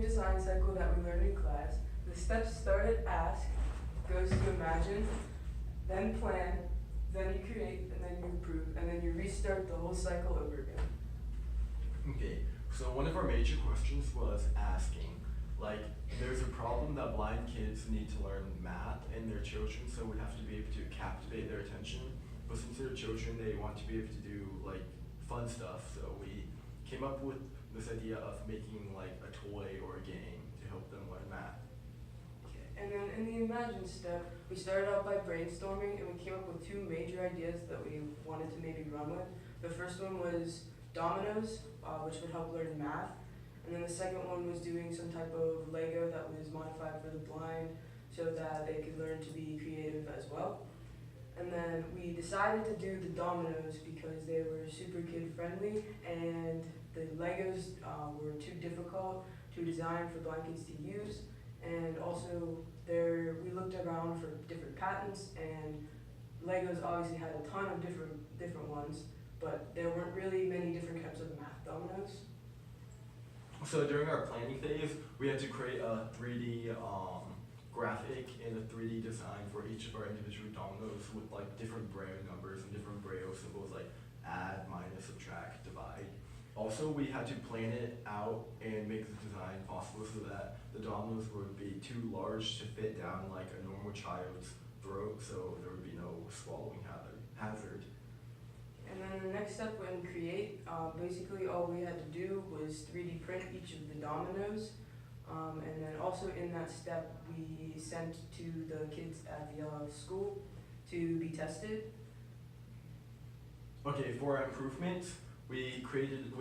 new design cycle that we learned in class, the steps start at ask, goes to imagine, then plan, then you create, and then you improve, and then you restart the whole cycle over again. Okay, so one of our major questions was asking, like, there's a problem that blind kids need to learn math and their children, so we have to be able to captivate their attention. But since they're children, they want to be able to do like fun stuff, so we came up with this idea of making like a toy or a game to help them learn math. Okay. And then in the imagine step, we started out by brainstorming and we came up with two major ideas that we wanted to maybe run with. The first one was dominoes, which would help learn math. And then the second one was doing some type of Lego that was modified for the blind so that they could learn to be creative as well. And then we decided to do the dominoes because they were super kid friendly and the Legos were too difficult to design for blind kids to use. And also we looked around for different patents, and Legos obviously had a ton of different ones, but there weren't really many different types of math dominoes. So during our planning phase, we had to create a 3D graphic and a 3D design for each of our individual dominoes with like different braille numbers and different braille symbols like add, minus, subtract, divide. Also, we had to plan it out and make the design possible so that the dominoes would be too large to fit down like a normal child's throat, so there would be no swallowing hazard. And then the next step when create, basically all we had to do was 3D print each of the dominoes. And then also in that step, we sent to the kids at the school to be tested. Okay, for our improvements, we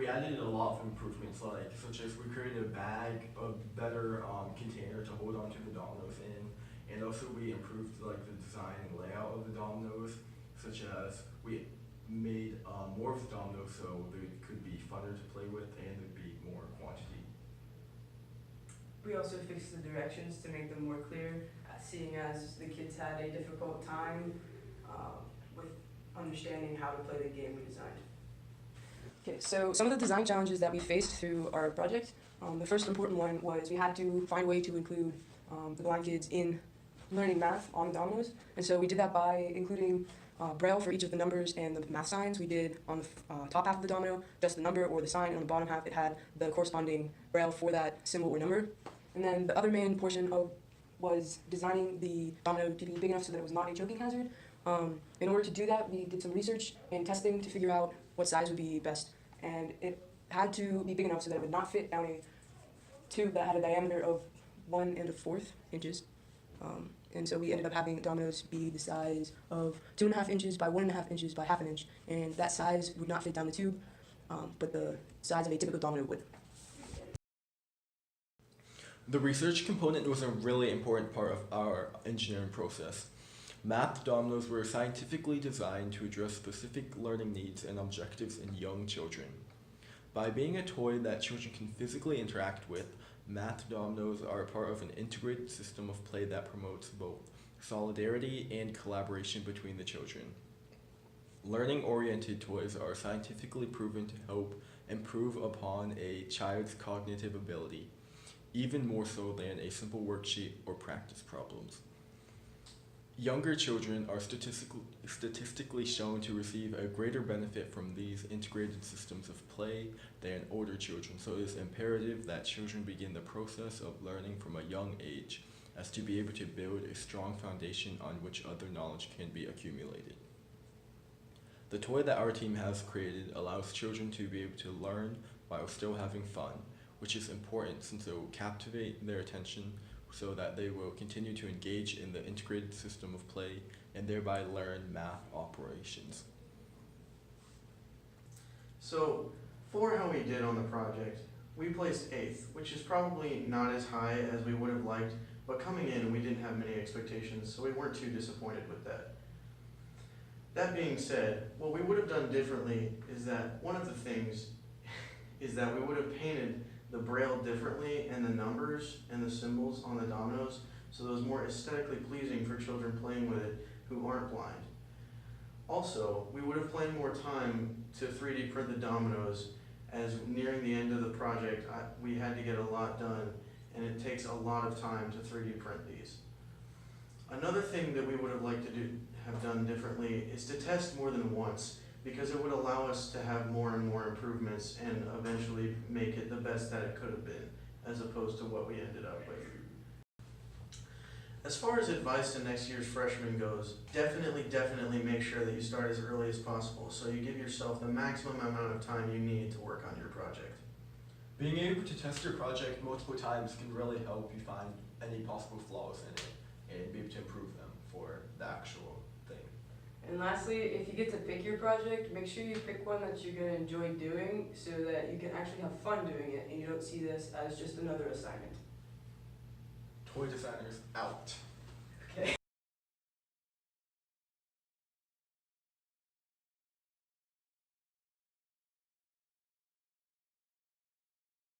added a lot of improvements, like such as we created a bag, a better container to hold onto the dominoes in, and also we improved like the design and layout of the dominoes, such as we made more of the dominoes so they could be funner to play with and there'd be more quantity. We also fixed the directions to make them more clear, seeing as the kids had a difficult time with understanding how to play the game we designed. Okay, so some of the design challenges that we faced through our project, the first important one was we had to find a way to include the blind kids in learning math on the dominoes, and so we did that by including braille for each of the numbers and the math signs. We did on the top half of the domino just the number or the sign, and on the bottom half it had the corresponding braille for that symbol or number. And then the other main portion was designing the domino to be big enough so that it was not a choking hazard. In order to do that, we did some research and testing to figure out what size would be best. And it had to be big enough so that it would not fit down a tube that had a diameter of 1 1/4 inches. And so we ended up having dominoes be the size of 2.5 inches by 1.5 inches by 1/2 inch. And that size would not fit down the tube, but the size of a typical domino would. The research component was a really important part of our engineering process. Math dominoes were scientifically designed to address specific learning needs and objectives in young children. By being a toy that children can physically interact with, math dominoes are a part of an integrated system of play that promotes both solidarity and collaboration between the children. Learning-oriented toys are scientifically proven to help improve upon a child's cognitive ability, even more so than a simple worksheet or practice problems. Younger children are statistically shown to receive a greater benefit from these integrated systems of play than older children, so it is imperative that children begin the process of learning from a young age as to be able to build a strong foundation on which other knowledge can be accumulated. The toy that our team has created allows children to be able to learn while still having fun, which is important since it will captivate their attention so that they will continue to engage in the integrated system of play and thereby learn math operations. So, for how we did on the project, we placed 8th, which is probably not as high as we would have liked, but coming in we didn't have many expectations, so we weren't too disappointed with that. That being said, what we would have done differently is that one of the things is that we would have painted the braille differently and the numbers and the symbols on the dominoes so it was more aesthetically pleasing for children playing with it who aren't blind. Also, we would have planned more time to 3D print the dominoes as nearing the end of the project we had to get a lot done and it takes a lot of time to 3D print these. Another thing that we would have liked to have done differently is to test more than once, because it would allow us to have more and more improvements and eventually make it the best that it could have been, as opposed to what we ended up with. As far as advice to next year's freshmen goes, definitely make sure that you start as early as possible so you give yourself the maximum amount of time you need to work on your project. Being able to test your project multiple times can really help you find any possible flaws in it and be able to improve them for the actual thing. And lastly, if you get to pick your project, make sure you pick one that you're going to enjoy doing so that you can actually have fun doing it and you don't see this as just another assignment. Toy designers out.